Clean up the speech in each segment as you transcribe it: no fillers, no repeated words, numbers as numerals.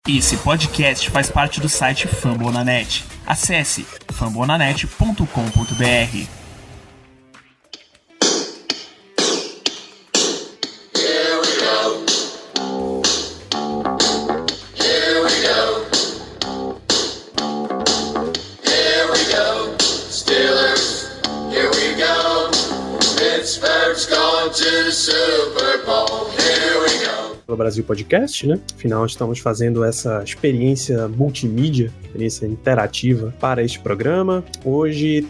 Esse podcast faz parte do site Fambonanet. Acesse fambonanet.com.br. Brasil Podcast, né? Afinal, estamos fazendo essa experiência multimídia, experiência interativa para este programa. Hoje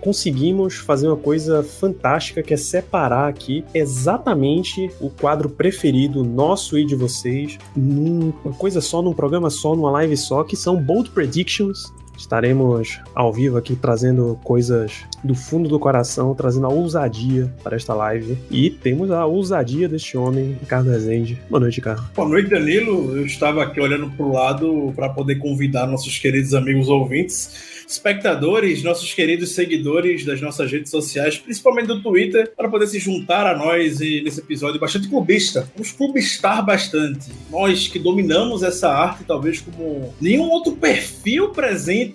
conseguimos fazer uma coisa fantástica, que é separar aqui exatamente o quadro preferido nosso e de vocês numa coisa só, num programa só, numa live só, que são Bold Predictions. Estaremos ao vivo aqui trazendo coisas do fundo do coração, trazendo a ousadia para esta live. E temos a ousadia deste homem, Ricardo Rezende. Boa noite, Ricardo. Boa noite, Danilo. Eu estava aqui olhando para o lado para poder convidar nossos queridos amigos ouvintes, espectadores, nossos queridos seguidores das nossas redes sociais, principalmente do Twitter, para poder se juntar a nós nesse episódio bastante clubista. Vamos clubistar bastante. Nós que dominamos essa arte, talvez como nenhum outro perfil presente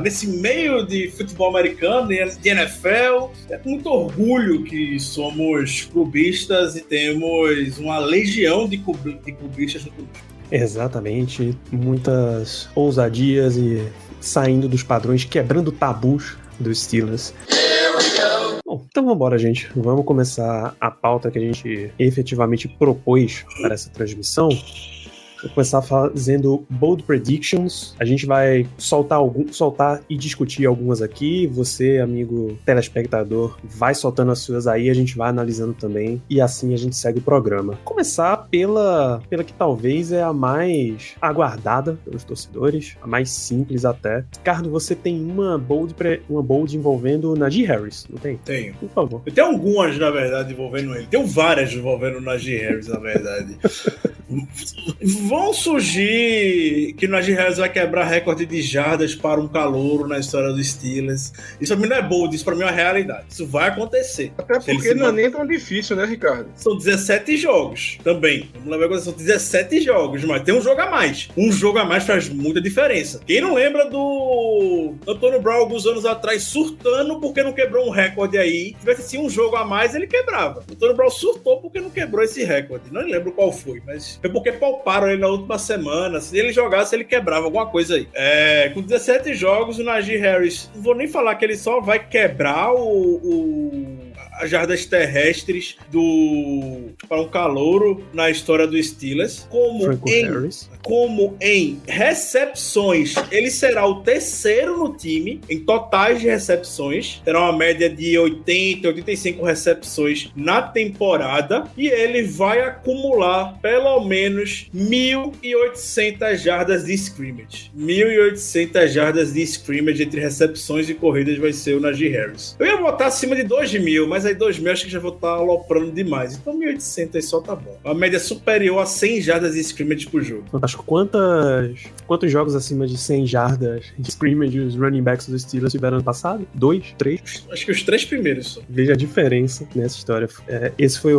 nesse meio de futebol americano, de NFL. É com muito orgulho que somos clubistas e temos uma legião de clubistas no clube. Exatamente, muitas ousadias e saindo dos padrões, quebrando tabus dos Steelers. Bom, então vamos embora, gente. Vamos começar a pauta que a gente efetivamente propôs para essa transmissão. Vou começar fazendo Bold Predictions. A gente vai soltar e discutir algumas aqui. Você, amigo telespectador, vai soltando as suas aí, a gente vai analisando também. E assim a gente segue o programa. Começar pela que talvez é a mais aguardada pelos torcedores, a mais simples até. Ricardo, você tem uma bold envolvendo Najee Harris, não tem? Tenho. Por favor. Eu tenho algumas, na verdade, envolvendo ele. Tenho várias envolvendo Najee Harris, na verdade. Vão surgir que o Najee Harris vai quebrar recorde de jardas para um calouro na história dos Steelers. Isso pra mim não é bold, isso pra mim é uma realidade. Isso vai acontecer. Até porque não é nem tão difícil, né, Ricardo? São 17 jogos também. Vamos lembrar que são 17 jogos, mas tem um jogo a mais. Um jogo a mais faz muita diferença. Quem não lembra do Antônio Brown alguns anos atrás surtando porque não quebrou um recorde aí? Se tivesse um jogo a mais, ele quebrava. O Antônio Brown surtou porque não quebrou esse recorde. Não lembro qual foi, mas foi porque palparam ele na última semana. Se ele jogasse, ele quebrava alguma coisa aí. Com 17 jogos, o Najee Harris, não vou nem falar que ele só vai quebrar as jardas terrestres para um calouro na história do Steelers, como em recepções, ele será o terceiro no time em totais de recepções, terá uma média de 85 recepções na temporada, e ele vai acumular pelo menos 1.800 jardas de scrimmage. 1.800 jardas de scrimmage entre recepções e corridas vai ser o Najee Harris. Eu ia botar acima de 2.000, mas aí 2.000 acho que já vou estar aloprando demais. Então 1.800 aí só tá bom. A média superior a 100 jardas de scrimmage por jogo. Fantástico. Quantos jogos acima de 100 jardas de scrimmage os running backs dos Steelers tiveram ano passado? 2? 3? Acho que os 3 primeiros só. Veja a diferença nessa história. Esse foi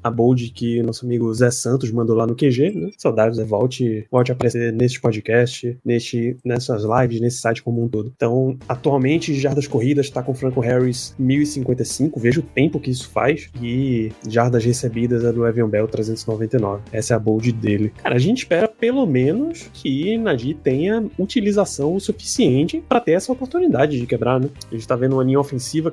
a bold que nosso amigo Zé Santos mandou lá no QG, né? Saudades, Zé. Volte a aparecer neste podcast, nessas lives, nesse site como um todo. Então, atualmente, jardas corridas tá com o Franco Harris 1.055. Veja o tempo que isso faz. E jardas recebidas é do Le'Veon Bell 399. Essa é a bold dele. Cara, a gente espera pelo menos que Najee tenha utilização o suficiente para ter essa oportunidade de quebrar, né? A gente tá vendo uma linha ofensiva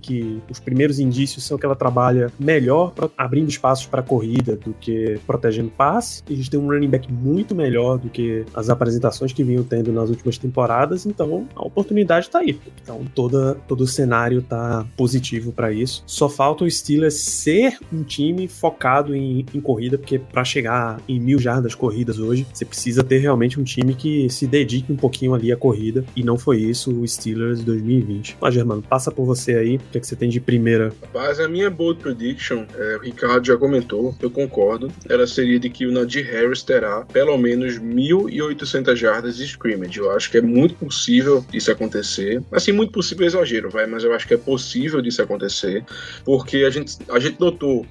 que os primeiros indícios são que ela trabalha melhor abrindo espaços para corrida do que protegendo passe. E a gente tem um running back muito melhor do que as apresentações que vinham tendo nas últimas temporadas, então a oportunidade tá aí. Então todo o cenário tá positivo para isso. Só falta o Steelers ser um time focado em corrida, porque para chegar em 1.000 jardas corridas hoje, você precisa ter realmente um time que se dedique um pouquinho ali à corrida, e não foi isso o Steelers 2020. Mas, Germano, passa por você aí, o que é que você tem de primeira? Rapaz, a minha bold prediction, o Ricardo já comentou, eu concordo, ela seria de que o Najee Harris terá pelo menos 1.800 jardas de scrimmage. Eu acho que é muito possível isso acontecer. Assim, muito possível é exagero, mas eu acho que é possível disso isso acontecer, porque a gente notou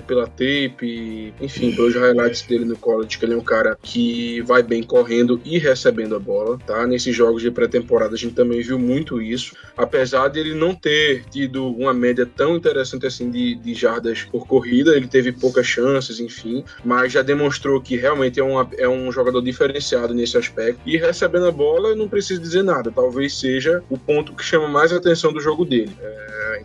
pela tape, enfim, pelos highlights dele no college, que ele é um cara que vai bem correndo e recebendo a bola, tá? Nesses jogos de pré-temporada a gente também viu muito isso, apesar de ele não ter tido uma média tão interessante assim de jardas por corrida, ele teve poucas chances, enfim, mas já demonstrou que realmente é um jogador diferenciado nesse aspecto, e recebendo a bola eu não preciso dizer nada, talvez seja o ponto que chama mais a atenção do jogo dele.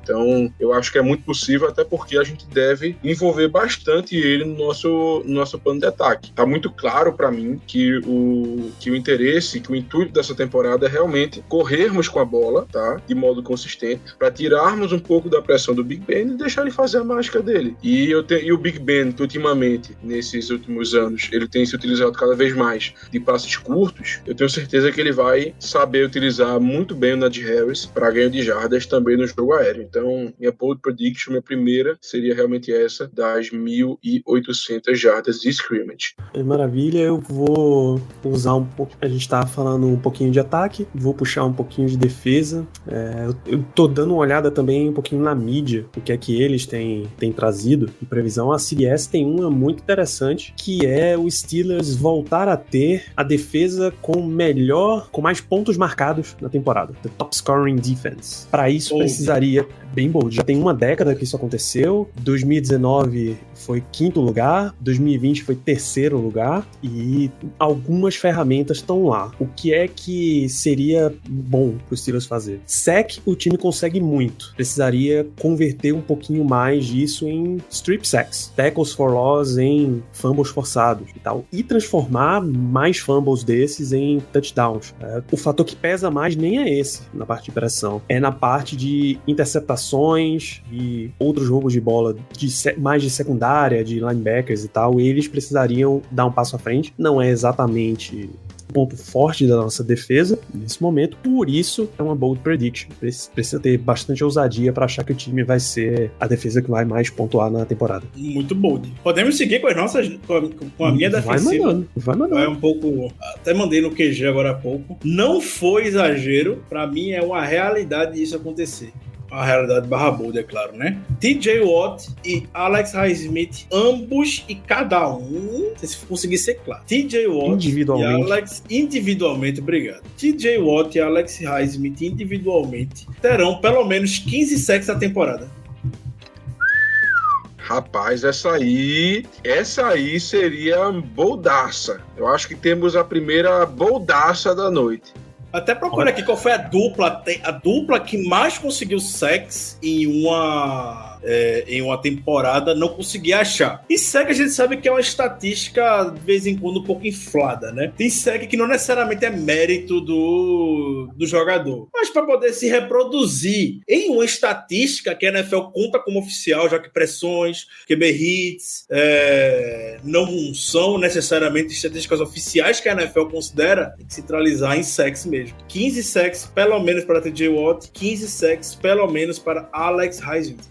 Então eu acho que é muito possível, até porque a gente deve envolver bastante ele no nosso plano de ataque. Tá muito claro para mim que o interesse, que o intuito dessa temporada é realmente corrermos com a bola, tá? De modo consistente, para tirarmos um pouco da pressão do Big Ben e deixar ele fazer a mágica dele. E o Big Ben, ultimamente, nesses últimos anos, ele tem se utilizado cada vez mais de passes curtos. Eu tenho certeza que ele vai saber utilizar muito bem o Najee Harris para ganho de jardas também no jogo aéreo. Então, minha bold prediction, minha primeira, seria realmente essa, das 1.800 jardas de scrimmage. Maravilha, eu vou usar um pouco, a gente tá falando um pouquinho de ataque, vou puxar um pouquinho de defesa. Eu tô dando uma olhada também um pouquinho na mídia, o que é que eles têm trazido de previsão. A CBS tem uma muito interessante, que é o Steelers voltar a ter a defesa com mais pontos marcados na temporada. The top scoring defense. Para isso precisaria, bem bold, já tem uma década que isso aconteceu. 2019 foi 5º lugar, 2020 foi 3º lugar, e algumas ferramentas estão lá. O que é que seria bom para os Steelers fazer? Sack, o time consegue muito. Precisaria converter um pouquinho mais disso em strip sacks, tackles for loss em fumbles forçados e tal, e transformar mais fumbles desses em touchdowns. O fator que pesa mais nem é esse na parte de pressão, é na parte de interceptações e outros roubos de bola mais de secundária, de linebackers e tal. Eles precisariam dar um passo à frente. Não é exatamente ponto forte da nossa defesa nesse momento, por isso é uma bold prediction. Precisa ter bastante ousadia para achar que o time vai ser a defesa que vai mais pontuar na temporada. Muito bold. Podemos seguir com as nossas, com a minha defensiva. Vai mandando. Vai um pouco, até mandei no QG agora há pouco. Não foi exagero, para mim é uma realidade isso acontecer. A realidade barra bold, é claro, né? TJ Watt e Alex Highsmith, ambos e cada um, se conseguir ser claro. TJ Watt e Alex individualmente, obrigado. TJ Watt e Alex Highsmith individualmente terão pelo menos 15 sacks na temporada. Rapaz, essa aí seria boldaça. Eu acho que temos a primeira boldaça da noite. Até procura aqui qual foi a dupla que mais conseguiu sacks em uma temporada, não consegui achar. E sec a gente sabe que é uma estatística de vez em quando um pouco inflada, né? Tem sec que não necessariamente é mérito do jogador, mas para poder se reproduzir em uma estatística que a NFL conta como oficial, já que pressões, QB hits não são necessariamente estatísticas oficiais que a NFL considera, tem que centralizar em sacks mesmo. 15 sacks pelo menos para TJ Watt, 15 sacks pelo menos para Alex Highsmith.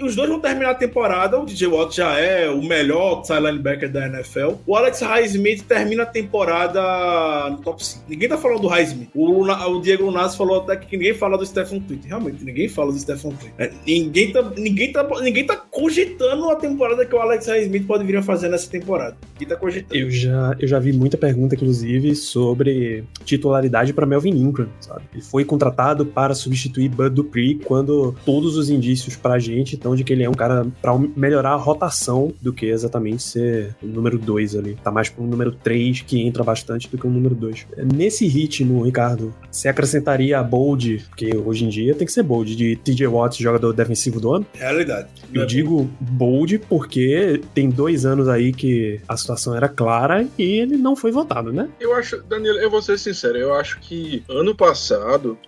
Os dois vão terminar a temporada. O TJ Watt já é o melhor outside linebacker da NFL. O Alex Highsmith termina a temporada no top 5. Ninguém tá falando do Highsmith. O Diego Lunazzi falou até que ninguém fala do Stephen Tweet. Realmente, ninguém fala do Stephen Tweet. Ninguém tá cogitando a temporada que o Alex Highsmith pode vir a fazer nessa temporada. Ninguém tá cogitando. Eu já vi muita pergunta, inclusive, sobre titularidade para Melvin Ingram, sabe? Ele foi contratado para substituir Bud Dupree quando todos os indícios pra gente estão de que ele é um cara pra melhorar a rotação do que exatamente ser o número 2 ali. Tá mais pro número 3, que entra bastante, do que o número 2. Nesse ritmo, Ricardo, você acrescentaria a bold, porque hoje em dia tem que ser bold, de TJ Watt, jogador defensivo do ano? Realidade. Eu digo bold porque tem 2 anos aí que a situação era clara e ele não foi votado, né? Eu acho, Danilo, eu vou ser sincero, eu acho que ano passado,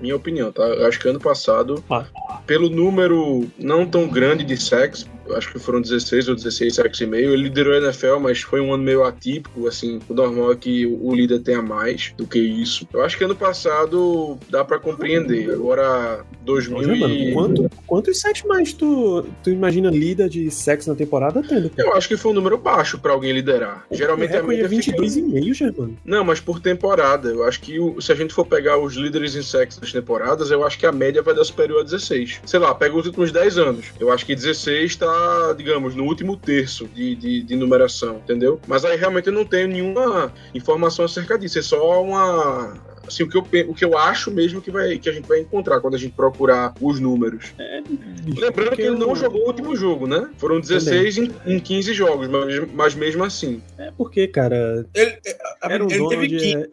minha opinião, tá? Eu acho que ano passado, pelo número não tão grande de sacks, eu acho que foram 16 ou 16 sacks e meio. Ele liderou a NFL, mas foi um ano meio atípico, assim, o normal é que o líder tenha mais do que isso. Eu acho que ano passado dá pra compreender. Agora, 2000 Quantos sacks mais tu imagina líder de sacks na temporada tendo? Eu acho que foi um número baixo pra alguém liderar. Geralmente a média é 22,5, já, mano. Não, mas por temporada. Eu acho que se a gente for pegar os líderes em sacks das temporadas, eu acho que a média vai dar superior a 16. Sei lá, pega os últimos 10 anos. Eu acho que 16 tá, digamos, no último terço de numeração, entendeu? Mas aí realmente eu não tenho nenhuma informação acerca disso. É só uma... assim, o que eu acho mesmo que a gente vai encontrar quando a gente procurar os números. Lembrando que ele não jogou o último jogo, né? Foram 16 em 15 jogos, mas mesmo assim. É porque, cara... Ele teve 15.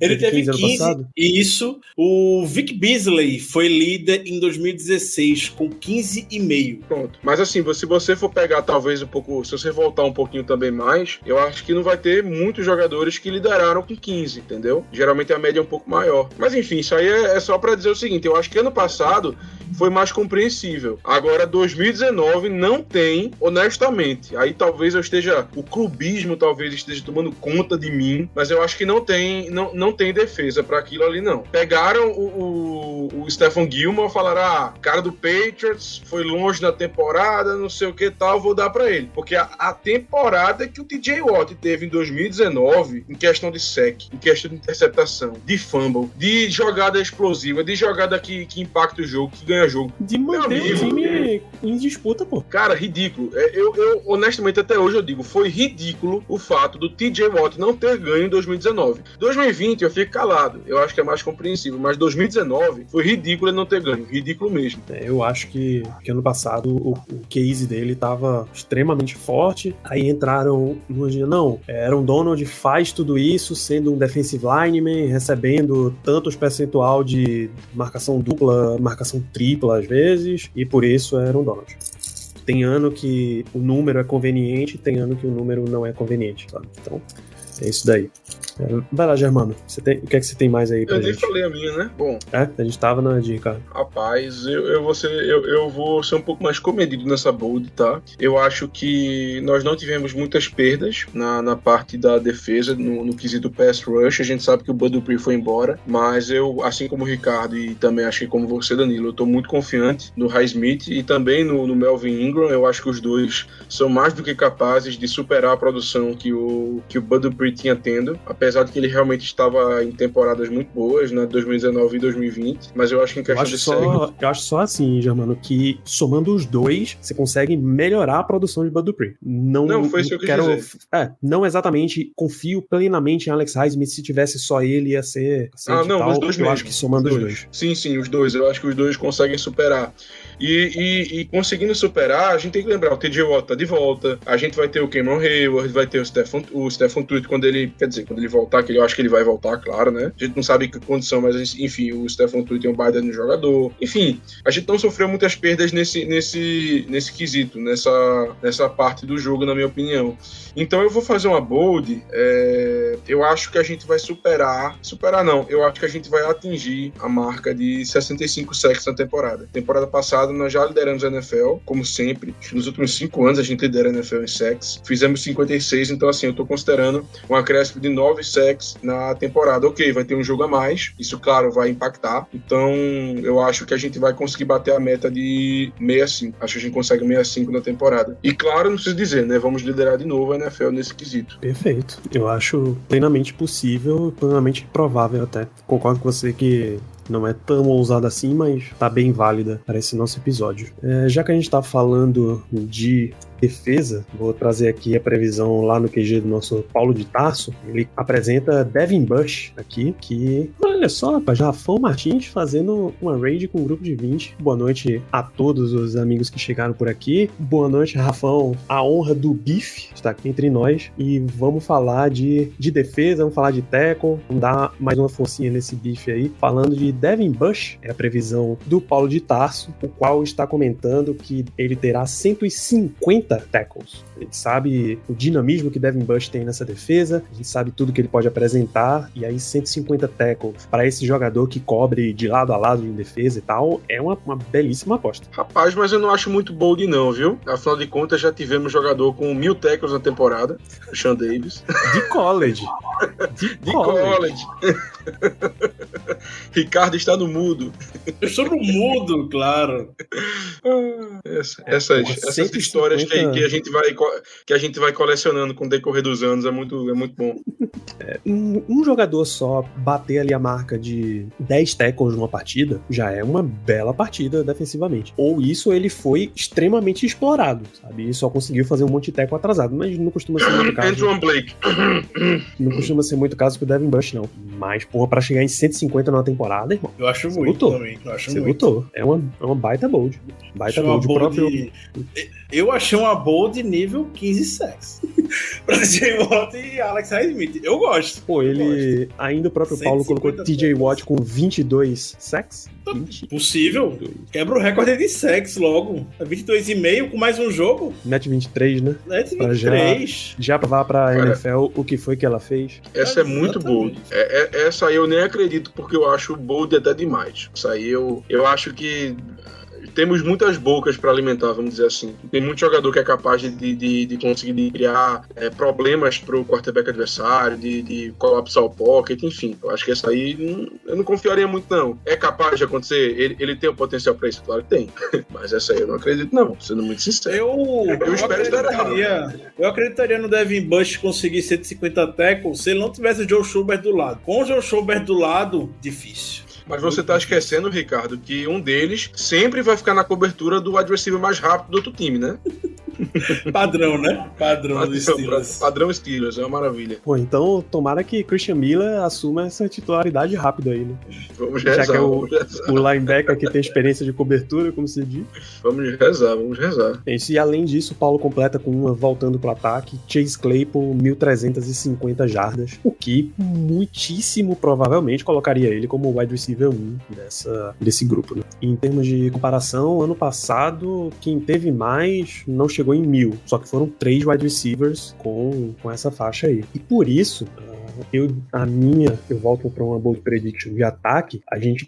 Ele teve 15. E isso, o Vic Beasley foi líder em 2016 com 15,5. Pronto. Mas assim, se você for pegar talvez um pouco, se você voltar um pouquinho também mais, eu acho que não vai ter muitos jogadores que lideraram com 15, entendeu? Geralmente a média é um pouco maior. Mas enfim, isso aí é só pra dizer o seguinte, eu acho que ano passado foi mais compreensível. Agora, 2019 não tem, honestamente. Aí talvez o clubismo talvez esteja tomando conta de mim, mas eu acho que não tem defesa pra aquilo ali, não. Pegaram o Stephon Gilmore, falaram, cara do Patriots, foi longe na temporada, não sei o que tal, vou dar pra ele. Porque a temporada que o TJ Watt teve em 2019, em questão de sec, em questão de interceptação, de fumble, de jogada explosiva, de jogada que impacta o jogo, que ganha jogo. De manter o time em disputa, pô. Cara, ridículo. Eu honestamente, até hoje eu digo, foi ridículo o fato do TJ Watt não ter ganho em 2019. 2020 eu fico calado, eu acho que é mais compreensível, mas 2019 foi ridículo ele não ter ganho, ridículo mesmo. Eu acho que ano passado o case dele tava extremamente forte, aí entraram não, Aaron Donald faz tudo isso sendo um defensive lineman, recebendo tantos percentual de marcação dupla, marcação tripla às vezes, e por isso Aaron Donald. Tem ano que o número é conveniente, tem ano que o número não é conveniente, sabe? Então, é isso daí. Vai lá, Germano. O que é que você tem mais aí pra gente? Eu nem falei a minha, né? Bom. A gente tava na de Ricardo. Rapaz, eu vou ser um pouco mais comedido nessa bold, tá? Eu acho que nós não tivemos muitas perdas na parte da defesa, no quesito pass rush. A gente sabe que o Bud Dupree foi embora, mas eu, assim como o Ricardo e também acho que como você, Danilo, eu tô muito confiante no Highsmith e também no Melvin Ingram. Eu acho que os dois são mais do que capazes de superar a produção que o Bud Dupree tinha tendo, apesar de que ele realmente estava em temporadas muito boas, né, 2019 e 2020, mas eu acho que em questão de série... Eu acho só assim, Germano, que somando os dois, você consegue melhorar a produção de Bud Dupree. Não foi isso que eu quis dizer. Não exatamente confio plenamente em Alex Highsmith, se tivesse só ele ia ser os dois eu acho que somando os dois. Sim, os dois. Eu acho que os dois conseguem superar. E conseguindo superar, a gente tem que lembrar, o TJ Watt tá de volta, a gente vai ter o Cameron Hayward, vai ter o Stephon Tuitt quando ele voltar, que eu acho que ele vai voltar, claro, né? A gente não sabe que condição, mas enfim, o Stephon Tuitt é um baita no jogador. Enfim, a gente não sofreu muitas perdas nesse quesito, nessa parte do jogo, na minha opinião. Então eu vou fazer uma bold, eu acho que a gente vai eu acho que a gente vai atingir a marca de 65 sacks na temporada. Temporada passada nós já lideramos a NFL, como sempre. Nos últimos 5 anos a gente lidera a NFL em sacks. Fizemos 56, então assim, eu tô considerando um acréscimo de 9 sacks na temporada. Ok, vai ter um jogo a mais, isso claro vai impactar. Então eu acho que a gente vai conseguir bater a meta de 65. Acho que a gente consegue 65 na temporada. E claro, não preciso dizer, né? Vamos liderar de novo a NFL nesse quesito. Perfeito. Eu acho plenamente possível, plenamente provável até. Concordo com você que não é tão ousada assim, mas tá bem válida para esse nosso episódio. Já que a gente tá falando de defesa, vou trazer aqui a previsão lá no QG do nosso Paulo de Tarso. Ele apresenta Devin Bush aqui, que, olha só, rapaz, Rafão Martins fazendo uma raid com um grupo de 20. Boa noite a todos os amigos que chegaram por aqui. Boa noite, Rafão. A honra do bife está aqui entre nós. E vamos falar de defesa, vamos falar de tackle, vamos dar mais uma forcinha nesse bife aí. Falando de Devin Bush, é a previsão do Paulo de Tarso, o qual está comentando que ele terá 150 tackles. A gente sabe o dinamismo que Devin Bush tem nessa defesa, a gente sabe tudo que ele pode apresentar, e aí 150 tackles para esse jogador que cobre de lado a lado em defesa e tal, é uma belíssima aposta. Rapaz, mas eu não acho muito bold não, viu? Afinal de contas, já tivemos jogador com 1000 tackles na temporada, o Sean Davis. De college. De college. Ricardo está no mudo. Eu estou no mudo, claro. Essas histórias que a gente vai colecionando com o decorrer dos anos é muito bom. Um jogador só bater ali a marca de 10 tackles numa partida já é uma bela partida defensivamente. Ou isso ele foi extremamente explorado, sabe? Ele só conseguiu fazer um monte de tackle atrasado, mas não costuma ser muito caso. Andrew Blake. Não costuma ser muito caso pro Devin Bush, não. Mas, porra, pra chegar em 150 numa temporada, irmão. Eu acho Você muito lutou. também. Eu acho Você muito. lutou. É uma baita bold. Baita Achei uma bold. O próprio... Eu achei uma bold nível 15 sacks. Pra TJ Watt e Alex Highsmith. Eu gosto. Pô, ele... Ainda o próprio Paulo colocou 150 TJ Watt com 22 sacks? Possível. Quebra o recorde de sacks logo. 22,5 com mais um jogo. Net 23, né? Net Pra 23. Já vá pra Cara, NFL o que foi que ela fez. Essa é muito Exatamente. bold. Essa aí eu nem acredito, porque eu acho bold até demais. Essa aí eu acho que temos muitas bocas para alimentar, vamos dizer assim. Tem muito jogador que é capaz de conseguir criar problemas para o quarterback adversário, de colapsar o pocket, enfim. Eu acho que essa aí eu não confiaria muito, não. É capaz de acontecer? Ele tem o potencial para isso? Claro que tem. Mas essa aí eu não acredito, não, sendo muito sincero. Eu espero estar eu acreditaria no Devin Bush conseguir 150 tackles se ele não tivesse o Joe Schubert do lado. Com o Joe Schubert do lado, difícil. Mas você tá esquecendo, Ricardo, que um deles sempre vai ficar na cobertura do wide receiver mais rápido do outro time, né? Padrão, né? Padrão do Steelers. Padrão Steelers, é uma maravilha. Pô, então tomara que Christian Miller assuma essa titularidade rápida aí, né? Vamos rezar, Já que é vamos rezar. o linebacker que tem experiência de cobertura, como se diz. Vamos rezar. É isso, e além disso, o Paulo completa com uma voltando pro ataque, Chase Claypool, 1.350 jardas, o que muitíssimo provavelmente colocaria ele como wide receiver 1 desse grupo, né? E em termos de comparação, ano passado, quem teve mais não chegou em 1.000, só que foram 3 wide receivers com essa faixa aí. E por isso, eu volto para uma bold prediction de ataque, a gente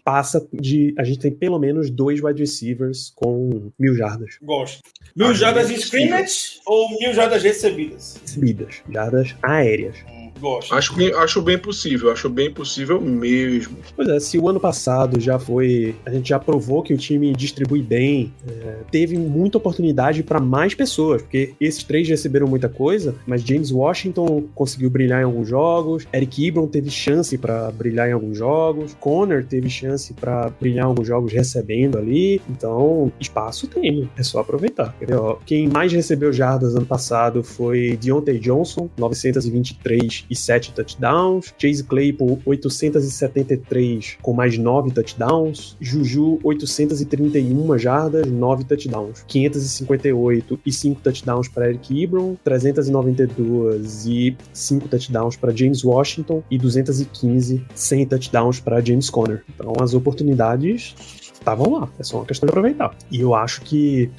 tem pelo menos 2 wide receivers com 1.000 jardas. Gosto. 1.000 jardas de scrimmage ou 1.000 jardas recebidas? Recebidas, jardas aéreas. Gosto. Acho bem possível mesmo. Pois é, se o ano passado a gente já provou que o time distribui bem, teve muita oportunidade para mais pessoas, porque esses 3 receberam muita coisa, mas James Washington conseguiu brilhar em alguns jogos, Eric Ebron teve chance para brilhar em alguns jogos, Conner teve chance para brilhar em alguns jogos recebendo ali, então espaço tem, é só aproveitar. Quem mais recebeu jardas ano passado foi Deontay Johnson, 923 e 7 touchdowns, Chase Claypool 873 com mais 9 touchdowns, Juju 831 jardas, 9 touchdowns, 558 e 5 touchdowns para Eric Ebron, 392 e 5 touchdowns para James Washington e 215 100 touchdowns para James Conner. Então as oportunidades estavam lá, é só uma questão de aproveitar. E eu acho que,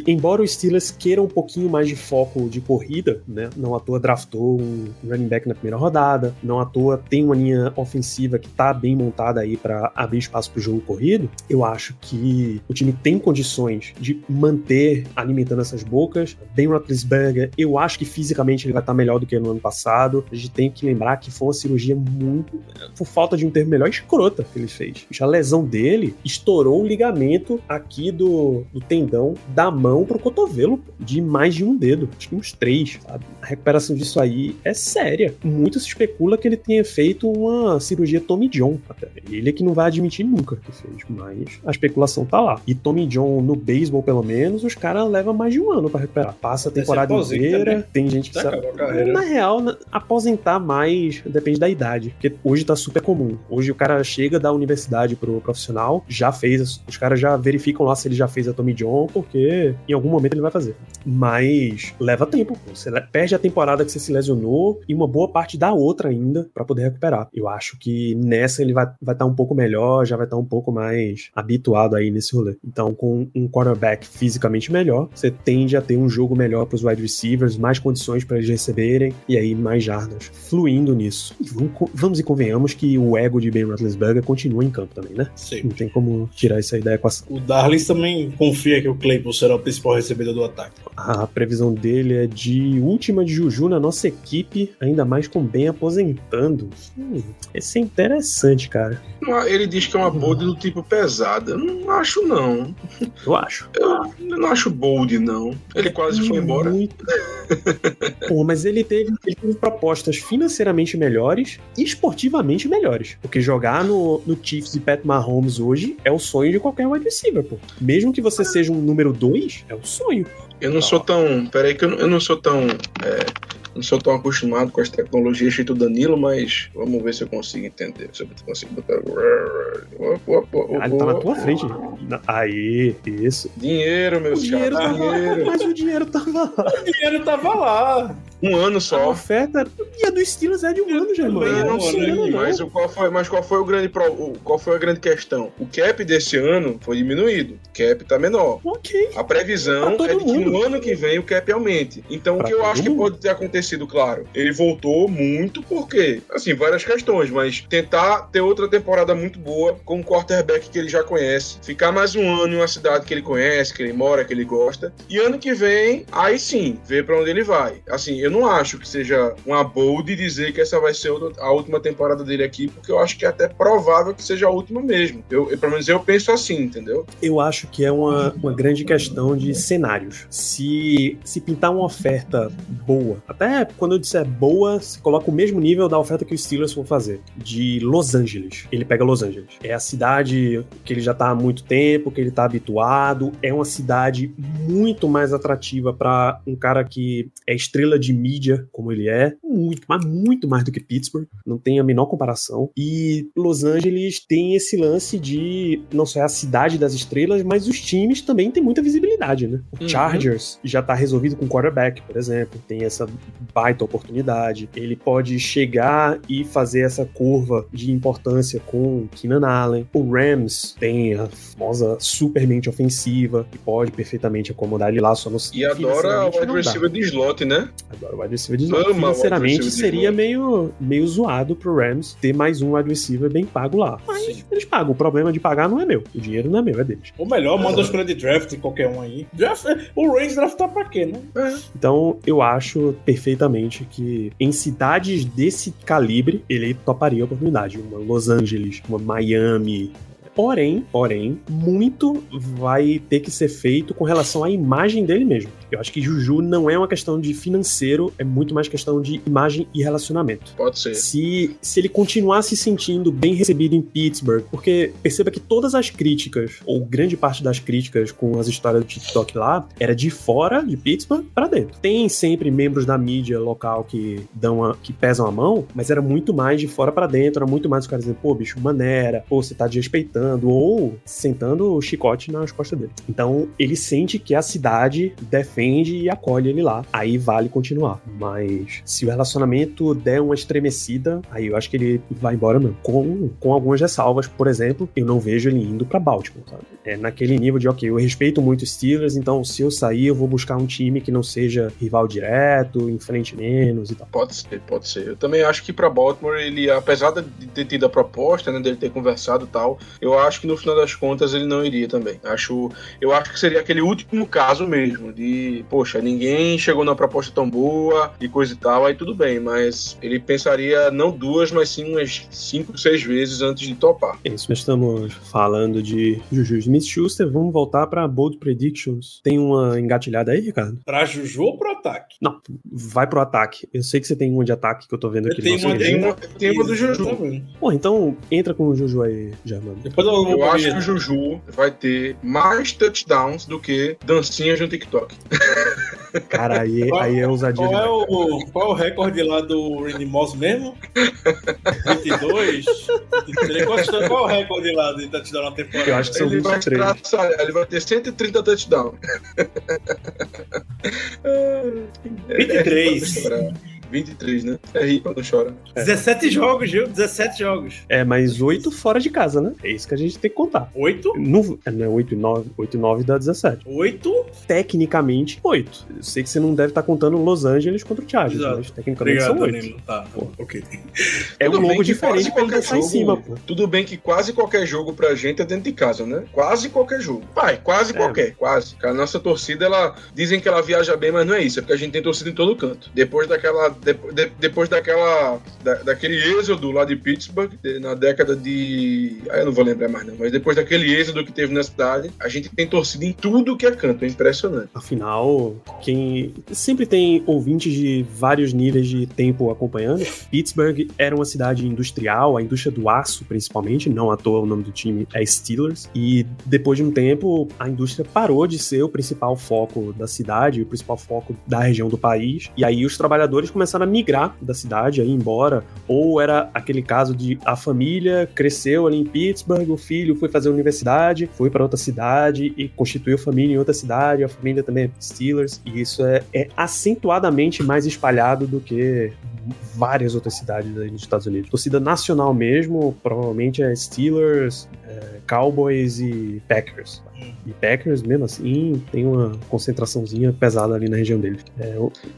embora o Steelers queira um pouquinho mais de foco de corrida, né, não à toa draftou um running back na primeira rodada, não à toa tem uma linha ofensiva que tá bem montada aí para abrir espaço pro jogo corrido, eu acho que o time tem condições de manter alimentando essas bocas. Ben Roethlisberger, eu acho que fisicamente ele vai estar melhor do que no ano passado. A gente tem que lembrar que foi uma cirurgia muito, por falta de um termo melhor, escrota que ele fez. A lesão dele estourou o ligamento aqui do tendão da mão pro cotovelo, de mais de um dedo, acho que uns 3, sabe? A recuperação disso aí é séria. Muito se especula que ele tenha feito uma cirurgia Tommy John, até. Ele é que não vai admitir nunca que fez, mas a especulação tá lá. E Tommy John no beisebol, pelo menos, os caras levam mais de um ano pra recuperar. Passa a temporada inteira, né? Tem gente que sabe. Na real, aposentar mais depende da idade, porque hoje tá super comum. Hoje o cara chega da universidade pro profissional, já fez fez, os caras já verificam lá se ele já fez a Tommy John, porque em algum momento ele vai fazer. Mas leva tempo, pô. Você perde a temporada que você se lesionou e uma boa parte da outra ainda pra poder recuperar. Eu acho que nessa ele vai estar um pouco melhor, já vai estar um pouco mais habituado aí nesse rolê. Então, com um quarterback fisicamente melhor, você tende a ter um jogo melhor pros wide receivers, mais condições pra eles receberem e aí mais jardas fluindo nisso. E vamos e convenhamos que o ego de Ben Roethlisberger continua em campo também, né? Sim. Não tem como tirar isso aí da equação. O Darlis também confia que o Claypool será o principal recebedor do ataque. A previsão dele é de última de Juju na nossa equipe, ainda mais com Ben aposentando. Esse é interessante, cara. Ele diz que é uma bold do tipo pesada. Eu não acho, não. Eu acho. Eu não acho bold, não. Ele quase foi embora. Pô, mas ele teve propostas financeiramente melhores e esportivamente melhores. Porque jogar no Chiefs e Pat Mahomes hoje é o sonho de qualquer wide receiver, pô. Mesmo que você seja um número 2, é o sonho. Eu não sou tão... Peraí que eu não sou tão... Não sou tão acostumado com as tecnologias feito Danilo, mas vamos ver se eu consigo entender. Se eu consigo botar... Ele tá na tua frente. Aí, isso. Dinheiro, meus caras. Dinheiro. Mas o dinheiro tava lá. O dinheiro tava lá. Um ano A só. oferta e a do Steelers é de um ano, já, mano. Eu não Sim, sei, não. mas qual foi qual foi a grande questão? O cap desse ano foi diminuído. O cap tá menor. Ok. A previsão Pra é todo de que mundo. no ano que vem o cap aumente. Então, Pra o que eu todo acho que mundo. pode ter acontecido, claro, ele voltou muito porque, assim, várias questões, mas tentar ter outra temporada muito boa com um quarterback que ele já conhece, ficar mais um ano em uma cidade que ele conhece, que ele mora, que ele gosta, e ano que vem, aí sim, ver pra onde ele vai. Assim, eu não acho que seja uma bold dizer que essa vai ser a última temporada dele aqui, porque eu acho que é até provável que seja a última mesmo. Pelo menos eu penso assim, entendeu? Eu acho que é uma grande questão de cenários. Se pintar uma oferta boa, até quando eu disser boa, se coloca o mesmo nível da oferta que os Steelers vão fazer, de Los Angeles. Ele pega Los Angeles. É a cidade que ele já tá há muito tempo, que ele tá habituado, é uma cidade muito mais atrativa para um cara que é estrela de mídia, como ele é, muito mais do que Pittsburgh, não tem a menor comparação. E Los Angeles tem esse lance de não só é a cidade das estrelas, mas os times também têm muita visibilidade, né? O Chargers já tá resolvido com quarterback, por exemplo, tem essa baita oportunidade. Ele pode chegar e fazer essa curva de importância com Keenan Allen. O Rams tem a famosa supermente ofensiva, que pode perfeitamente acomodar ele lá, só no E adora o wide receiver de slot, né? Adora o wide receiver de slot. Financeiramente seria meio zoado pro Rams ter mais um wide receiver bem pago lá. Mas eles pagam. O problema de pagar não é meu. O dinheiro não é meu, é deles. Ou melhor, manda a escolha de draft, qualquer um aí. O Reigns draftar pra quê, né? Então, eu acho perfeitamente que em cidades desse calibre, ele toparia a oportunidade. Uma Los Angeles, uma Miami. Porém, muito vai ter que ser feito com relação à imagem dele mesmo. Eu acho que Juju não é uma questão de financeiro, é muito mais questão de imagem e relacionamento. Pode ser. Se ele continuar se sentindo bem recebido em Pittsburgh, porque perceba que todas as críticas, ou grande parte das críticas com as histórias do TikTok lá, era de fora de Pittsburgh pra dentro. Tem sempre membros da mídia local que pesam a mão, mas era muito mais de fora pra dentro, era muito mais os caras dizendo, pô, bicho, maneira, pô, você tá desrespeitando, ou sentando o chicote nas costas dele. Então, ele sente que a cidade defende e acolhe ele lá. Aí vale continuar. Mas se o relacionamento der uma estremecida, aí eu acho que ele vai embora mesmo. Com algumas ressalvas, por exemplo, eu não vejo ele indo pra Baltimore, sabe? É naquele nível de, ok, eu respeito muito os Steelers, então se eu sair, eu vou buscar um time que não seja rival direto, enfrente menos e tal. Pode ser. Eu também acho que pra Baltimore, ele, apesar de ter tido a proposta, né, dele ter conversado e tal, eu acho que no final das contas ele não iria também. Eu acho que seria aquele último caso mesmo, de, poxa, ninguém chegou numa proposta tão boa e coisa e tal, aí tudo bem, mas ele pensaria não 2, mas sim umas 5, 6 vezes antes de topar. É isso, nós estamos falando de Juju Smith-Schuster, vamos voltar pra Bold Predictions. Tem uma engatilhada aí, Ricardo? Pra Juju ou pro ataque? Não, vai pro ataque. Eu sei que você tem uma de ataque que eu tô vendo aqui. Tem uma do Juju. também. Pô, então entra com o Juju aí, Germano. Depois Eu acho que o Juju vai ter mais touchdowns do que dancinhas no TikTok. Cara, aí é ousadia. Qual é o recorde lá do Randy Moss mesmo? 22? 23? Qual é o recorde lá de touchdown na temporada? Eu acho que são 23. Ele vai ter 130 touchdowns. 23. 23, né? É rir quando chora. 17 jogos, Gil. 17 jogos. Mas 8 fora de casa, né? É isso que a gente tem que contar. 8? Não é 8 e 9. 8 e 9 dá 17. 8? Tecnicamente, 8. Eu sei que você não deve estar contando Los Angeles contra o Chargers, Exato. mas tecnicamente são 8. Danilo. Tá, ok. É um logo diferente quando quando tá em cima, pô. Tudo bem que quase qualquer jogo pra gente é dentro de casa, né? Quase qualquer jogo. Pai, quase qualquer. Quase. A nossa torcida, dizem que ela viaja bem, mas não é isso. É porque a gente tem torcida em todo canto. Depois daquele êxodo lá de Pittsburgh, na década de... eu não vou lembrar mais não, mas depois daquele êxodo que teve na cidade, a gente tem torcida em tudo que é canto, é impressionante. Afinal, quem sempre tem ouvintes de vários níveis de tempo acompanhando, Pittsburgh era uma cidade industrial, a indústria do aço principalmente, não à toa o nome do time é Steelers, e depois de um tempo a indústria parou de ser o principal foco da cidade, o principal foco da região do país, e aí os trabalhadores começaram a migrar da cidade, a ir embora, ou era aquele caso de a família cresceu ali em Pittsburgh, o filho foi fazer universidade, foi para outra cidade e constituiu família em outra cidade, a família também é Steelers, e isso é acentuadamente mais espalhado do que várias outras cidades aí nos Estados Unidos. Torcida nacional mesmo, provavelmente é Steelers, Cowboys e Packers. E Packers, mesmo assim, tem uma concentraçãozinha pesada ali na região deles.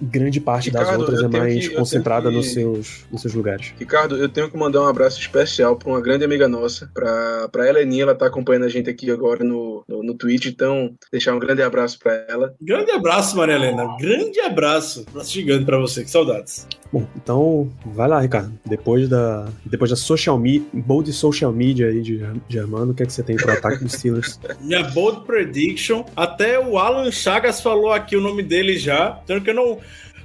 Grande parte das outras é mais concentrada nos seus lugares. Ricardo, eu tenho que mandar um abraço especial para uma grande amiga nossa, para Heleninha, ela tá acompanhando a gente aqui agora no Twitch, então deixar um grande abraço para ela. Grande abraço, Maria Helena. Grande abraço. Abraço gigante para você, que saudades. Bom, então vai lá, Ricardo. Depois da social media, bold social media aí de Germano, o que é que você tem pro ataque dos Steelers? Minha bold prediction, até o Alan Chagas falou aqui o nome dele já, sendo que eu não...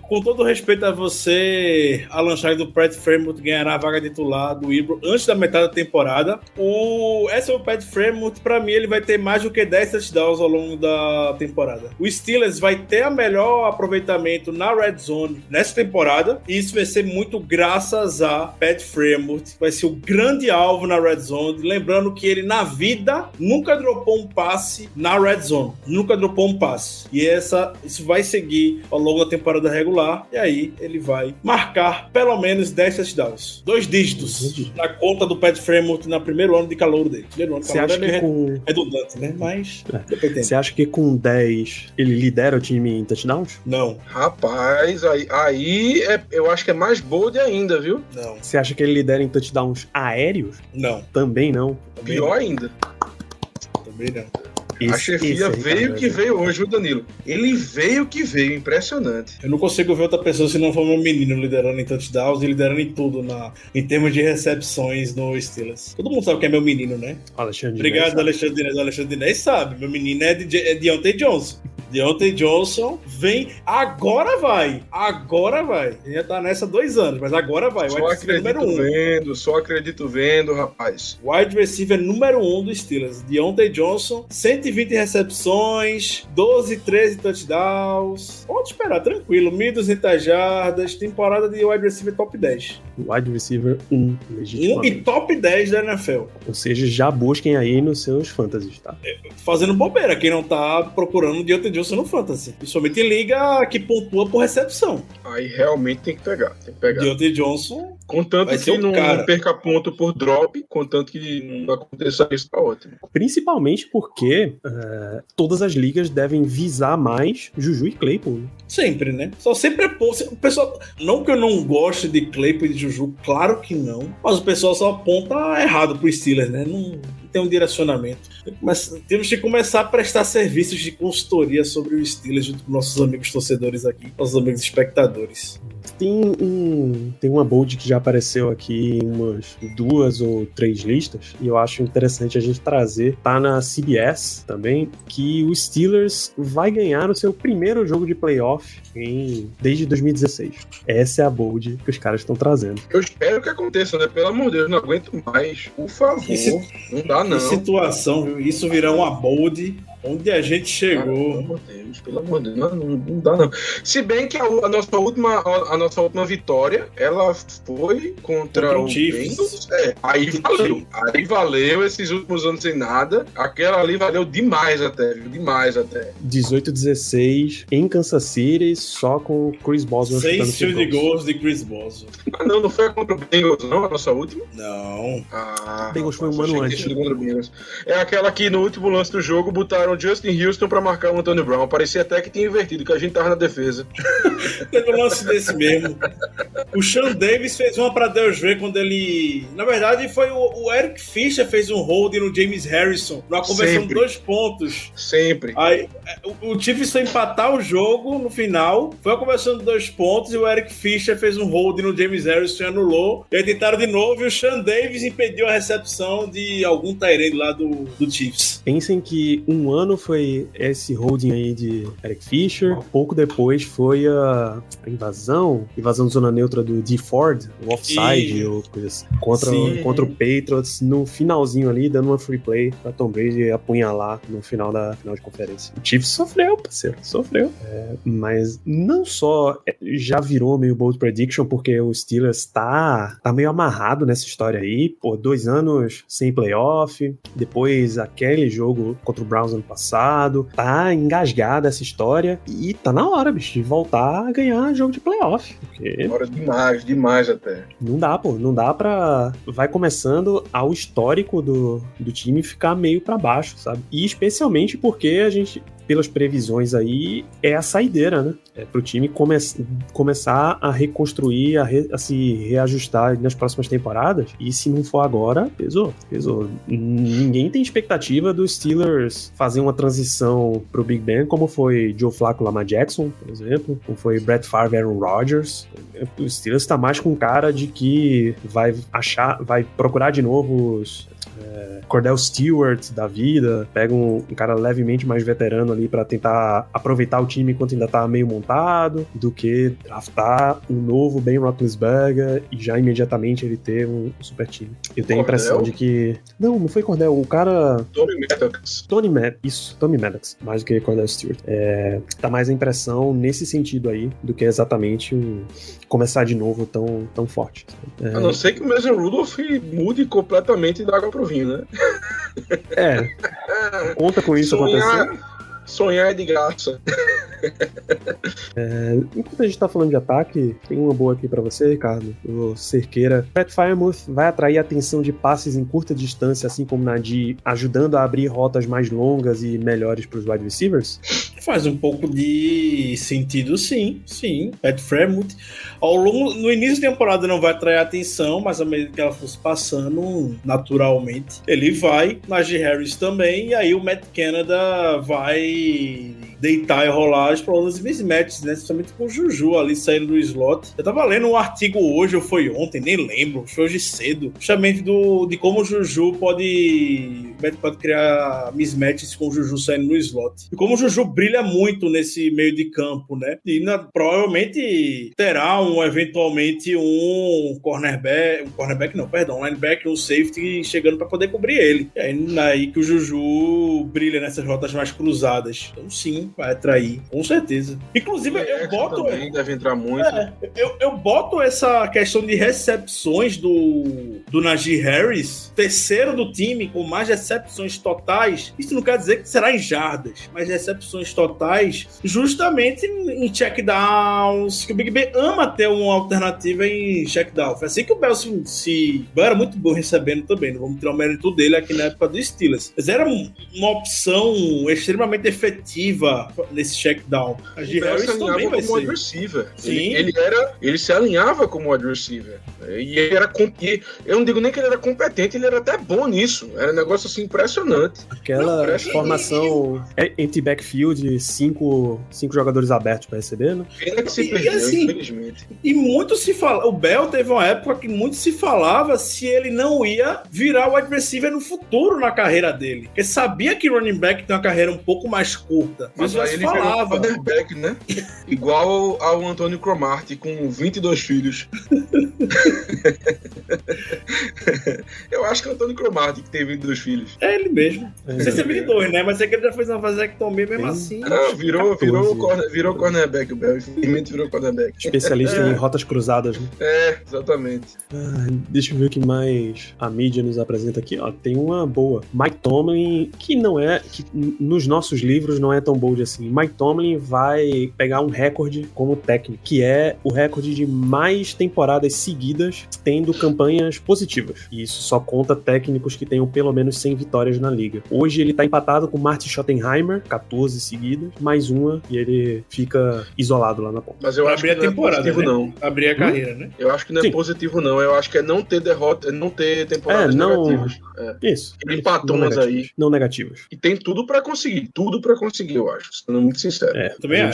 Com todo respeito a você, Alan Chagas do Pat Freiermuth ganhará a vaga titular do Ibro antes da metade da temporada. Esse é o Pat Freiermuth, pra mim, ele vai ter mais do que 10 touchdowns ao longo da temporada. O Steelers vai ter a melhor aproveitamento na Red Zone nessa temporada, e isso vai ser muito graças a Pat Freiermuth. Vai ser o grande alvo na Red Zone. Lembrando que ele, na vida, nunca dropou um passe na Red Zone. Nunca dropou um passe. E isso vai seguir ao longo da temporada regular. E aí ele vai marcar pelo menos 10 touchdowns. 2 dígitos na conta do Pat Freiermuth no primeiro ano de calouro dele. Você acha que redundante, né? Mas você acha que com 10 ele lidera o time em touchdowns? Não. Rapaz, aí eu acho que é mais bold ainda, viu? Não. Você acha que ele lidera em touchdowns aéreos? Não. Também não. Pior ainda. Também não. A chefia veio que veio hoje, o Danilo. Ele veio que veio, impressionante. Eu não consigo ver outra pessoa se não for meu menino liderando em touchdowns e liderando em tudo em termos de recepções no Steelers. Todo mundo sabe que é meu menino, né? Obrigado, Alexandre Inés sabe. Meu menino é Deontay Johnson. Deontay Johnson vem, agora vai. Ele já tá nessa há 2 anos, mas agora vai. Só acredito vendo, rapaz. Wide receiver número 1 do Steelers. Deontay Johnson, 120 recepções, 12, 13 touchdowns. Pode esperar, tranquilo. 1.200 jardas, temporada de wide receiver top 10. Wide receiver 1, e top 10 da NFL. Ou seja, já busquem aí nos seus fantasies, tá? Fazendo bobeira, quem não tá procurando Deontay Johnson no fantasy. Principalmente em liga que pontua por recepção. Aí realmente tem que pegar. Deontay Johnson... Contanto que não perca ponto por drop, contanto que não aconteça isso, tá ótimo. Principalmente porque todas as ligas devem visar mais Juju e Claypool. Né? Sempre, né? Só sempre o pessoal... Não que eu não goste de Claypool e de Juju, claro que não. Mas o pessoal só aponta errado pro Steelers, né? Não tem um direcionamento. Mas temos que começar a prestar serviços de consultoria sobre o Steelers junto com nossos amigos torcedores aqui, nossos amigos espectadores. Tem uma bold que já apareceu aqui em umas 2 ou 3 listas, e eu acho interessante a gente trazer, tá na CBS também, que o Steelers vai ganhar o seu primeiro jogo de playoff desde 2016. Essa é a bold que os caras estão trazendo. Eu espero que aconteça, né? Pelo amor de Deus, não aguento mais. Por favor. Não dá dá não. Que situação, viu? Isso virar uma bold. Onde a gente chegou. Pelo amor de Deus, não dá não. Se bem que a nossa última vitória, ela foi contra o Bengals. Aí valeu esses últimos anos sem nada. Aquela ali valeu demais até, viu? Demais até. 18-16 em Kansas City, só com o Chris Boswell. 6 field goals de Chris Boswell. Não foi contra o Bengals não, a nossa última? Não. O Bengals foi um ano antes. É aquela que no último lance do jogo botaram o Justin Houston pra marcar o Antonio Brown. Parecia até que tinha invertido, que a gente tava na defesa. Teve um lance desse mesmo. O Sean Davis fez uma pra Deus ver quando ele... Na verdade, foi o Eric Fischer fez um hold no James Harrison, numa conversão de 2 pontos. Sempre. Aí, o Chiefs foi empatar o jogo no final, foi uma conversão de 2 pontos e o Eric Fischer fez um hold no James Harrison e anulou. E aí tentaram de novo e o Sean Davis impediu a recepção de algum tight end lá do Chiefs. Pensem que um ano foi esse holding aí de Eric Fischer, pouco depois foi a invasão de zona neutra do Dee Ford, o offside, ou coisa assim, contra o Patriots, no finalzinho ali, dando uma free play pra Tom Brady apunhalar no final de conferência. O Chiefs sofreu, parceiro, sofreu. Mas não só já virou meio bold prediction, porque o Steelers tá meio amarrado nessa história aí, por 2 anos sem playoff, depois aquele jogo contra o Browns ano passado, tá engasgada essa história e tá na hora, bicho, de voltar a ganhar jogo de playoff. Porque hora demais até. Não dá pra... Vai começando ao histórico do time ficar meio pra baixo, sabe? E especialmente porque a gente... pelas previsões aí, é a saideira, né? É pro time começar a reconstruir, a se reajustar nas próximas temporadas. E se não for agora, pesou. Ninguém tem expectativa dos Steelers fazer uma transição pro Big Ben, como foi Joe Flacco, Lamar Jackson, por exemplo, como foi Brett Favre, Aaron Rodgers. O Steelers tá mais com cara de que vai procurar de novo os... Cordell Stewart da vida, pega um cara levemente mais veterano ali pra tentar aproveitar o time enquanto ainda tá meio montado, do que draftar um novo Ben Roethlisberger e já imediatamente ele ter um super time. Eu tenho a impressão de que... Não foi Cordell, o cara... Tommy Maddox, mais do que Cordell Stewart. Tá mais a impressão nesse sentido aí, do que exatamente começar de novo tão forte. A não ser que o Mason Rudolph mude completamente da água pro vinho, né? Conta com isso acontecendo. Sonhar é de graça. Enquanto a gente tá falando de ataque, tem uma boa aqui pra você, Ricardo. O Cerqueira. Pat Freiermuth vai atrair a atenção de passes em curta distância, assim como Nadir, ajudando a abrir rotas mais longas e melhores pros wide receivers? Faz um pouco de sentido, sim. Pat Freiermuth, no início da temporada não vai atrair atenção, mas à medida que ela fosse passando, naturalmente, ele vai. Najee Harris também, e aí o Matt Canada vai deitar e rolar os problemas de mismatches, né? Principalmente com o Juju ali saindo do slot. Eu tava lendo um artigo hoje, ou foi ontem, nem lembro, foi hoje cedo, justamente de como o Juju pode criar mismatches com o Juju saindo no slot. E como o Juju brilha muito nesse meio de campo, né? E provavelmente terá eventualmente um linebacker, um safety chegando para poder cobrir ele. E aí que o Juju brilha nessas rotas mais cruzadas. Então sim, vai atrair, com certeza. Inclusive, eu boto... também deve entrar muito. Eu boto essa questão de recepções do Najee Harris, terceiro do time, com mais recepções totais. Isso não quer dizer que será em jardas, mas recepções totais, justamente em checkdowns, que o Big Ben ama ter uma alternativa em checkdown. Foi assim que o Bell era muito bom recebendo também, não vamos tirar o mérito dele aqui na época do Steelers. Mas era uma opção extremamente efetiva nesse checkdown. A Najee Harris também vai ser. Wide receiver. Sim. Ele se alinhava como wide receiver. E ele era... Eu não digo nem que ele era competente, ele era até bom nisso. Era um negócio assim impressionante. Aquela formação entre backfield, 5 jogadores abertos para receber, né? Pena que se perdeu, assim, infelizmente. E muito se fala... O Bell teve uma época que muito se falava se ele não ia virar wide receiver no futuro na carreira dele. Porque sabia que running back tem uma carreira um pouco mais curta. Mas já se falava. Quarterback, né? Igual ao Antônio Cromartie, com 22 filhos. Eu acho que é o Antônio Cromartie que tem 22 filhos. jardas. É ele mesmo. Não sei se é 22, né? Mas é que ele já fez uma vasectomia mesmo assim. Ah, virou cornerback, o Bell. Infelizmente virou cornerback. Especialista em rotas cruzadas, né? Exatamente. Deixa eu ver o que mais a mídia nos apresenta aqui. Ó, tem uma boa. Mike Tomlin, que nos nossos livros não é tão bold assim. Mike Tomlin vai pegar um recorde como técnico, que é o recorde de mais temporadas seguidas tendo campanhas positivas. E isso só conta técnicos que tenham pelo menos 100 vitórias na liga. Hoje ele tá empatado com Martin Schottenheimer, 14 seguidas, mais uma, e ele fica isolado lá na ponta. Mas eu acho que não é positivo, né? não. Abrir a carreira, né? Eu acho que não é positivo, não. Eu acho que é não ter derrota, não ter temporadas negativas. Isso. Empatonas aí. Não negativas. E tem tudo pra conseguir, eu acho, sendo muito sincero. Também a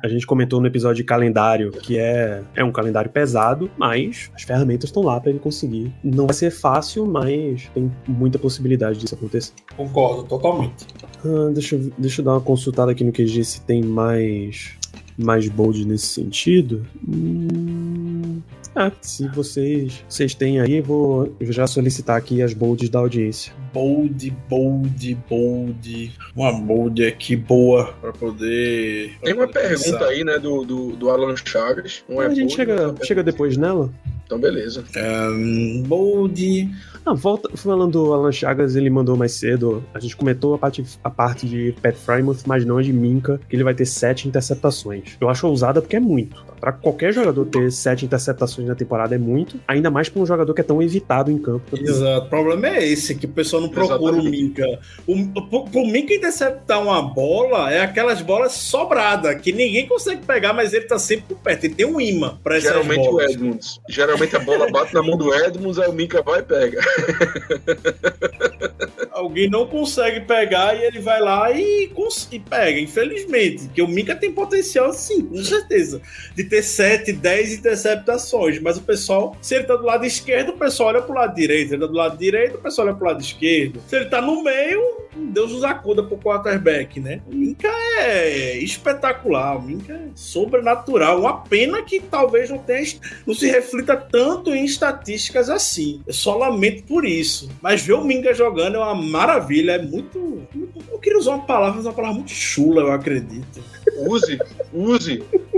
gente comentou no episódio de calendário que é um calendário pesado, mas as ferramentas estão lá pra ele conseguir. Não vai ser fácil, mas tem muita possibilidade disso acontecer. Concordo, totalmente. Deixa eu dar uma consultada aqui no QG se tem mais bold nesse sentido. Se vocês têm aí, eu vou já solicitar aqui as bolds da audiência. Bold. Uma bold aqui boa pra poder... Tem uma pergunta aí, né, do Alan Chagas. A gente chega depois nela. Então, beleza. Bold... Falando do Alan Chagas, ele mandou mais cedo. A gente comentou a parte de Pat Frymouth, mas não a de Minka, que ele vai ter 7 interceptações. Eu acho ousada porque é muito. Pra qualquer jogador ter 7 interceptações na temporada é muito, ainda mais pra um jogador que é tão evitado em campo. Exato. O problema é esse, que o pessoal não procura o Minka. Pro Minka interceptar uma bola, é aquelas bolas sobradas, que ninguém consegue pegar, mas ele tá sempre por perto. Ele tem um imã pra essas bolas. Geralmente o Edmonds. Geralmente a bola bate na mão do Edmonds, aí o Minka vai e pega. Alguém não consegue pegar e ele vai lá e pega, infelizmente. Que o Minka tem potencial, sim, com certeza, de ter 7, 10 interceptações. Mas o pessoal, se ele tá do lado esquerdo, o pessoal olha pro lado direito. Se ele tá do lado direito, o pessoal olha pro lado esquerdo. Se ele tá no meio, Deus nos acuda pro quarterback, né? O Minka é espetacular, o Minka é sobrenatural. Uma pena que talvez não se reflita tanto em estatísticas assim. Eu só lamento por isso. Mas ver o Minka jogando é uma maravilha, é muito... Eu queria usar uma palavra, mas uma palavra muito chula, eu acredito. Use.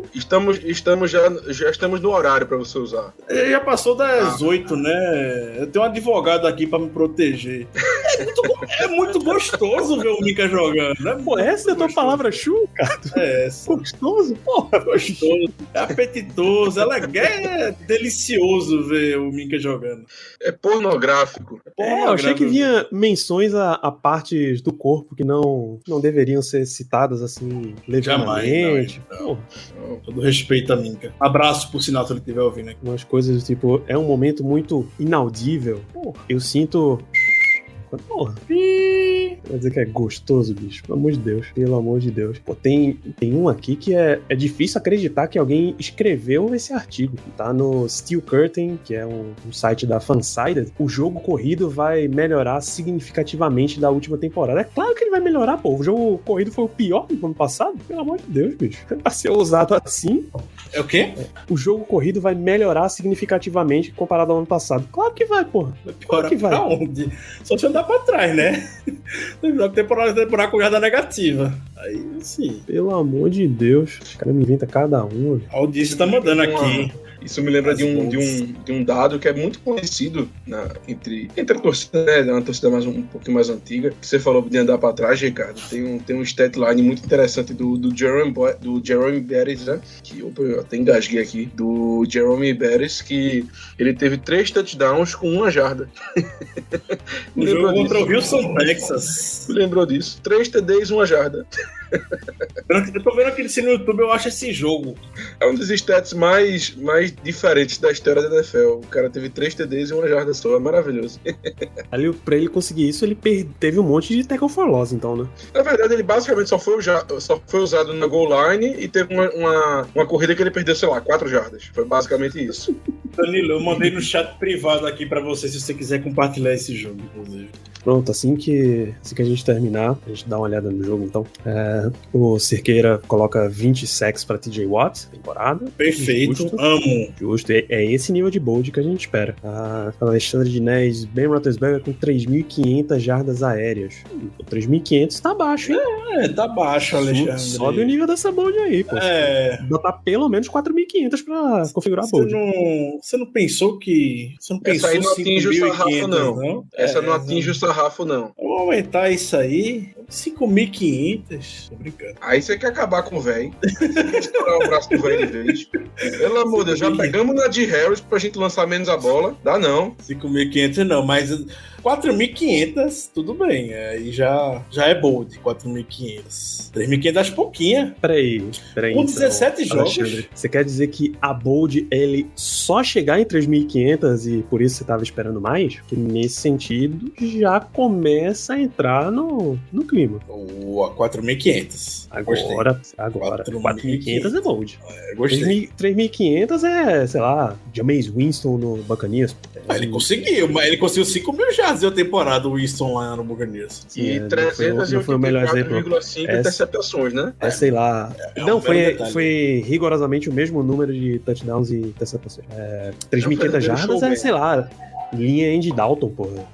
Já estamos no horário para você usar. Já passou das 8, né? Eu tenho um advogado aqui para me proteger. É muito gostoso ver o Minka jogando. Essa é a tua palavra chu, cara? É essa. Gostoso? Porra, gostoso. É apetitoso, é delicioso ver o Minka jogando. É pornográfico. Eu achei que vinha menções a partes do corpo que não deveriam ser citadas assim levemente. Jamais. Todo respeito a Minka. Abraço, por sinal, se ele estiver ouvindo aqui. Umas coisas, tipo, é um momento muito inaudível. Eu sinto... Porra. Vai dizer que é gostoso, bicho. Pelo amor de Deus. Pelo amor de Deus. Pô, tem um aqui que é difícil acreditar que alguém escreveu esse artigo. Tá no Steel Curtain, que é um site da Fansided. O jogo corrido vai melhorar significativamente da última temporada. É claro que ele vai melhorar, pô. O jogo corrido foi o pior do ano passado. Pelo amor de Deus, bicho. Pra ser usado assim... É o quê? O jogo corrido vai melhorar significativamente comparado ao ano passado. Claro que vai, porra. Claro que vai. Pra onde? Só se andar pra trás, né? Temporada com jada negativa. Aí, sim. Pelo amor de Deus. Os caras me inventam cada um. A audiência tá mandando aqui. Isso me lembra de um dado que é muito conhecido entre a torcida, né? Uma torcida um pouquinho mais antiga. Você falou de andar pra trás, Ricardo. Tem um statline muito interessante do Jerome Bettis, né? Que eu até engasguei aqui. Do Jerome Bettis, que ele teve 3 touchdowns com 1 jarda. O jogo contra o Houston, Texas. Me lembrou disso. 3 TDs, 1 jarda. Eu tô vendo aqui no YouTube, eu acho esse jogo. É um dos stats mais diferentes da história da NFL. O cara teve 3 TDs e 1 jarda só. É maravilhoso. Ali, pra ele conseguir isso, ele teve um monte de tackle for loss, então, né? Na verdade, ele basicamente só foi usado na goal line e teve uma corrida que ele perdeu, sei lá, 4 jardas. Foi basicamente isso. Danilo, eu mandei no chat privado aqui pra você, se você quiser compartilhar esse jogo, inclusive. Pronto, assim que a gente terminar, a gente dá uma olhada no jogo, então. O Cerqueira coloca 20 sacks pra TJ Watt, temporada. Perfeito, Justo. amo. Justo, é esse nível de bold que a gente espera. Alexandre Dinés, Ben Roethlisberger com 3.500 jardas aéreas. 3.500 tá baixo, hein? Tá baixo, Alexandre. Sobe o nível dessa bold aí, pô. Botar pelo menos 4.500 pra configurar a bold. Você não pensou que... Você não pensou essa aí não atinge o sarrafo, não. Essa não atinge o sarrafo, não. Vamos aumentar isso aí. 5.500. Tô brincando. Aí você quer acabar com o velho. Estourar o braço do velho de vez. Pelo amor de Deus, já pegamos na de Harris pra gente lançar menos a bola. Dá não. 5.500 não, mas 4.500, tudo bem. Aí já é bold, 4.500. 3.500 acho pouquinha. Peraí. Com 17 jogos. Alexandre, você quer dizer que a bold, ele só chegar em 3.500 e por isso você tava esperando mais? Porque nesse sentido, já começa a entrar no clima. 4.500. Agora 4.500 é bold. Gostei. 3.500 é, sei lá, Jameis Winston no Buccaneers. Ele conseguiu 5 mil jardas a temporada, o Winston lá no Buccaneers. E não foi o melhor exemplo. 384,5 interceptações, né? Sei lá. Não, foi rigorosamente o mesmo número de touchdowns e interceptações. 3.500 jardas sei lá, linha Andy Dalton, porra.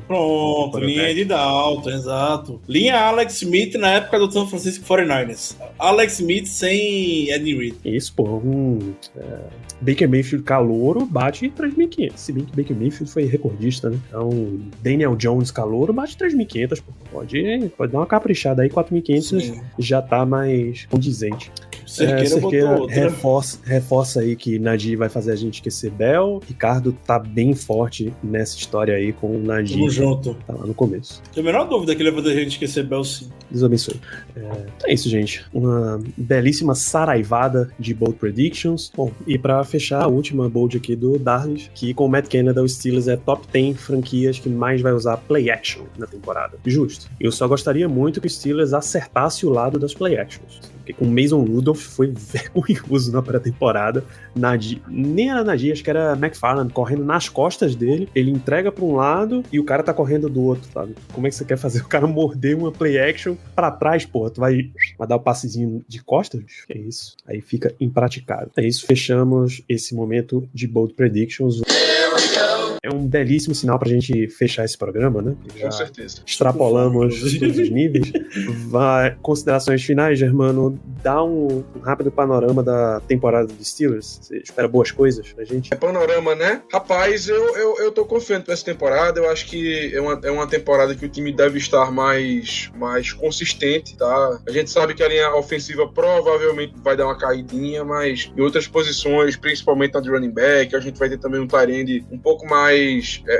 Pronto, linha Andy Dalton, exato. Linha Alex Smith na época do San Francisco 49ers. Alex Smith sem Eddie Reed. Isso, porra. Baker Mayfield calouro bate 3.500. Se bem que Baker Mayfield foi recordista, né? Então, Daniel Jones calouro bate 3.500. Pode dar uma caprichada aí, 4.500 já tá mais condizente. Cerqueira reforça aí que Najee vai fazer a gente esquecer Bell. Ricardo tá bem forte nessa história aí com o Najee. Tamo junto. Tá lá no começo. Tenho a menor dúvida que ele vai fazer a gente esquecer Bell, sim. Deus abençoe. É isso, gente. Uma belíssima saraivada de bold predictions. Bom, e pra fechar a última bold aqui do Darlis, que com o Matt Canada, o Steelers é top 10 franquias que mais vai usar play action na temporada. Justo. Eu só gostaria muito que o Steelers acertasse o lado das play actions. Porque com o Mason Rudolph foi vergonhoso na pré-temporada. Nem era Najee, acho que era McFarland correndo nas costas dele. Ele entrega pra um lado e o cara tá correndo do outro, sabe? Como é que você quer fazer o cara morder uma play action pra trás, porra? Tu vai dar o passezinho de costas? É isso. Aí fica impraticável. É isso, fechamos esse momento de Bold Predictions. É um belíssimo sinal pra gente fechar esse programa, né? Com certeza. Extrapolamos todos os níveis. Considerações finais, Germano. Dá um rápido panorama da temporada dos Steelers. Você espera boas coisas pra gente? Panorama, né? Rapaz, eu tô confiante pra essa temporada. Eu acho que é uma temporada que o time deve estar mais consistente, tá? A gente sabe que a linha ofensiva provavelmente vai dar uma caidinha, mas em outras posições, principalmente na de running back, a gente vai ter também um tight end um pouco mais,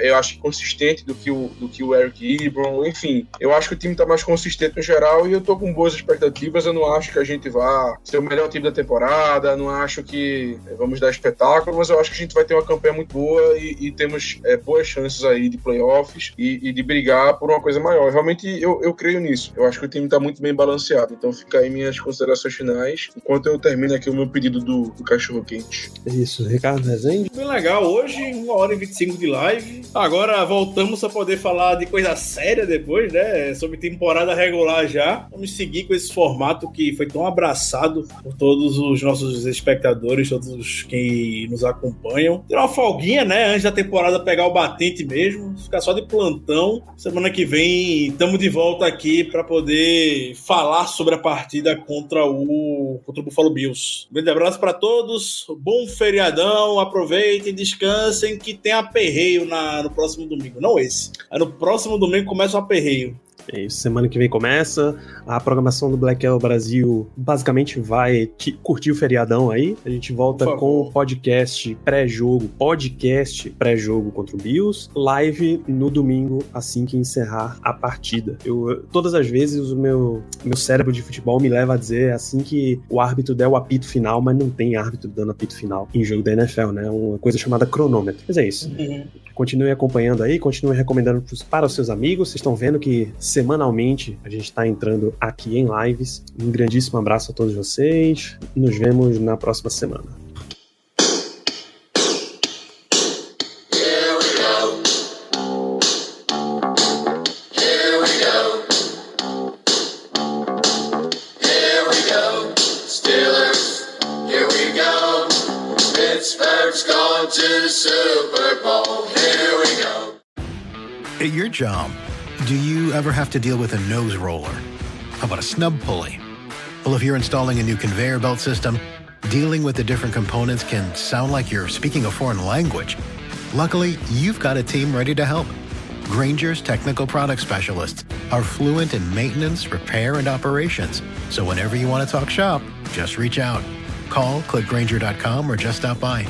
eu acho, consistente do que o Eric Ebron. Enfim, eu acho que o time tá mais consistente no geral e eu tô com boas expectativas. Eu não acho que a gente vá ser o melhor time da temporada, não acho que vamos dar espetáculo, mas eu acho que a gente vai ter uma campanha muito boa e temos boas chances aí de playoffs e de brigar por uma coisa maior. Realmente eu creio nisso. Eu acho que o time tá muito bem balanceado. Então fica aí minhas considerações finais, enquanto eu termino aqui o meu pedido do cachorro quente. É isso, Ricardo Rezende. Bem legal, hoje 1h25 de live. Agora voltamos a poder falar de coisa séria depois, né? Sobre temporada regular já. Vamos seguir com esse formato que foi tão abraçado por todos os nossos espectadores, todos os que nos acompanham. Ter uma folguinha, né? Antes da temporada pegar o batente mesmo. Ficar só de plantão. Semana que vem estamos de volta aqui para poder falar sobre a partida contra o Buffalo Bills. Um grande abraço para todos. Bom feriadão. Aproveitem, descansem, que tem aperreio no próximo domingo. Não esse. Aí no próximo domingo começa o aperreio. É isso, semana que vem começa. A programação do Black Yellow Brasil basicamente vai curtir o feriadão aí. A gente volta com o podcast pré-jogo contra o Bills. Live no domingo, assim que encerrar a partida. Todas as vezes o meu cérebro de futebol me leva a dizer assim que o árbitro der o apito final, mas não tem árbitro dando apito final em jogo da NFL, né? Uma coisa chamada cronômetro. Mas é isso. Continue acompanhando aí, continue recomendando para os seus amigos. Vocês estão vendo que semanalmente a gente está entrando aqui em lives. Um grandíssimo abraço a todos vocês. Nos vemos na próxima semana. Birds going to the Super Bowl. Here we go. At your job, do you ever have to deal with a nose roller? How about a snub pulley? Well, if you're installing a new conveyor belt system, dealing with the different components can sound like you're speaking a foreign language. Luckily, you've got a team ready to help. Grainger's technical product specialists are fluent in maintenance, repair, and operations. So whenever you want to talk shop, just reach out. Call, click Grainger.com, or just stop by.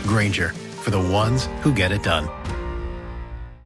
Grainger, for the ones who get it done.